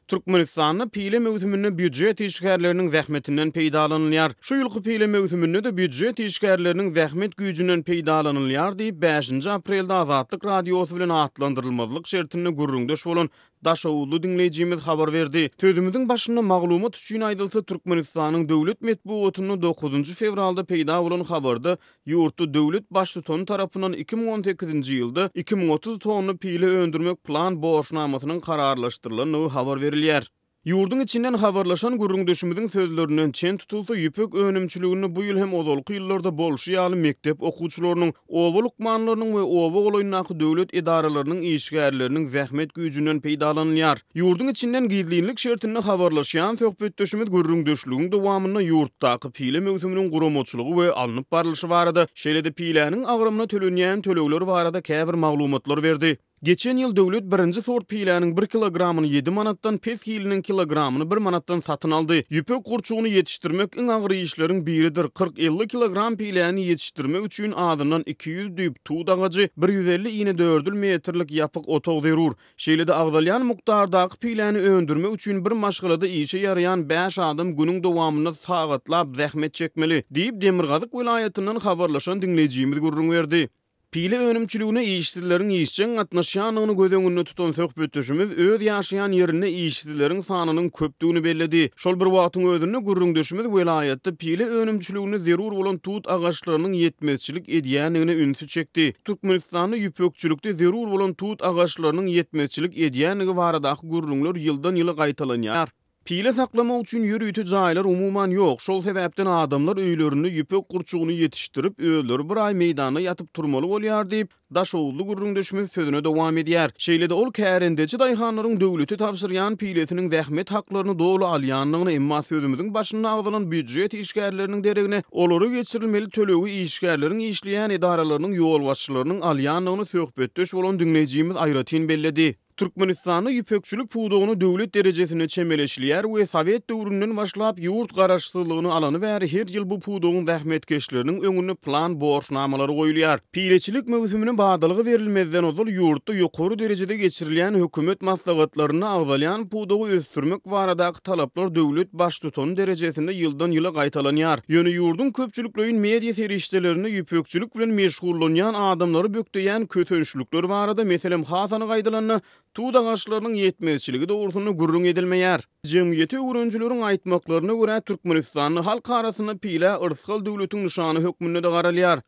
Türkmenistan'da pile mevsiminde büdjet işgärlerinin zähmetinden peýdalanylýar. Şu ýylky pile mevsiminde de büdjet işgärlerinin zähmet güýjünden peýdalanylýar diýip 5 aprelde Azatlyk radiosu bilen atlandyrylmazlyk şertinde gurrundaş bolan Daşowuzly dinleýijimiz habar berdi. Tödümüziň başynda maglumat üçin aýdylsa Türkmenistanyň döwlet medeniýetini 9 fevralda peýda bolan habarda ýurtda döwlet başlygyny tarapyndan 2018-nji ýylda 2030 tonna pile öndürmek plan boşnamasynyň kararlaşdyrylanyny habar berilýär. Yurdun içinden habarlaşan gurrundaşymyzyň sözlerinden çen tutulsa ýüpek önümçiligini bu ýyl hem ozalky ýyllarda bolşy ýaly mekdep okuwçylarynyň, owa lukmanlarynyň we owa golaýnaky döwlet idaralarynyň işgärleriniň zähmet güýjünden peýdalanýar. Yurdun içinden gizlilik şertinde habarlaşýan söhbetdeşimiz gurrundaşlygyň dowamyna ýurtdaky pile mewsuminiň guramaçylygy we alnyp barlyşy barada, şeýle-de piläniň agrymyna tölenýän tölegler barada käbir maglumatlar berdi. Geçen ýyl döwlet birinji sort piläniň 1 kilogramyny 7 manatdan, pes hiliniň kilogramyny 1 manatdan satyn aldy. Ýüpek gurçugyny ýetişdirmek iň agyr işleriň biridir. 40-50 kilogram piläni ýetişdirmek üçin adyndan 200 düýp tuğ dagajy, 150 ine 4 metrlik ýapyk otog zerur. Şeýle-de agdalýan mukdardaky piläni öndürmek üçin bir maşgylada işe ýaraýan 5 adam günüň dowamyny sagatlap zähmet çekmeli diýip Demirgazyk welaýatynyň habarlaşan dinleýijimiz gurrun berdi. Pile önümçiligine işçileriň işçiň gatnaşýanyny göz öňünde tutan söhbetdeşimiz öz ýaşaýan ýerine işçileriň sanynyň köpdigini belledi. Şol bir wagtyň özünde gurrundaşymyz welaýatda pile önümçiligine zerur bolan tut agaçlarynyň ýetmezçilik edýänligine ünsü çekdi. Türkmenistanyň ýüpekçilikde zerur bolan tut agaçlarynyň ýetmezçilik edýänligi baradaky gurrunlar ýyldan ýyla gaýtalanýar. Pile saklamak üçin ýürüýti jaýlar umuman ýok. Şol sebäpden adamlar öýlerini ýüpek gurçugyny ýetişdirip öýleri bir ay meýdanda ýatyp turmaly bolýar diýip Daşowuzly gurrundaşymyz sözüne dowam edýär. Şeýle-de ol kärendeçi daýhanlaryň döwleti tapşyrýan pilesiniň zähmet haklaryny dogly alýanlygyny emma sözümiziň başynda agdalan büdjet işgärleriniň deregine olary geçirilmeli tölegi işgärleriň işleýän idaralarynyň ýol başçylarynyň alýanlygyny söhbetdeş bolan dinleýijimiz aýratyn belledi. Türkmenistanyň ýüpekçilik pudugyny döwlet derejesine çemeleşilýär we Sowet döwründen başlap ýurt garaşsyzlygyny alany bäri her ýyl bu pudugyň zähmetkeşleriniň öňüne plan borçnamalary goýulýar. Pileçilik mewsuminiň badalygy berilmezden ozal ýurtda ýokary derejede geçirilýän hökümet maslahatlaryny agdalýan pudugy östürmek baradaky talaplar döwlet baş tutan derejesinde ýyldan ýyla gaýtalanýar. Ýöne ýurdun köpçüliklerin media serişdelerini ýüpekçilik bilen meşgullanýan adamlary bökdeýän kötönçlükler barada meselem hasany gaýdalanyny tuğ ağaçlarının yetmezçiligi doğrusunda gurrun edilmeýär. Jemgyýeti öwrenjileriň aýtmaklaryna görä Türkmenistanyň halk arasynda pile ırskal döwletiň nişany hökmünde de garalýar.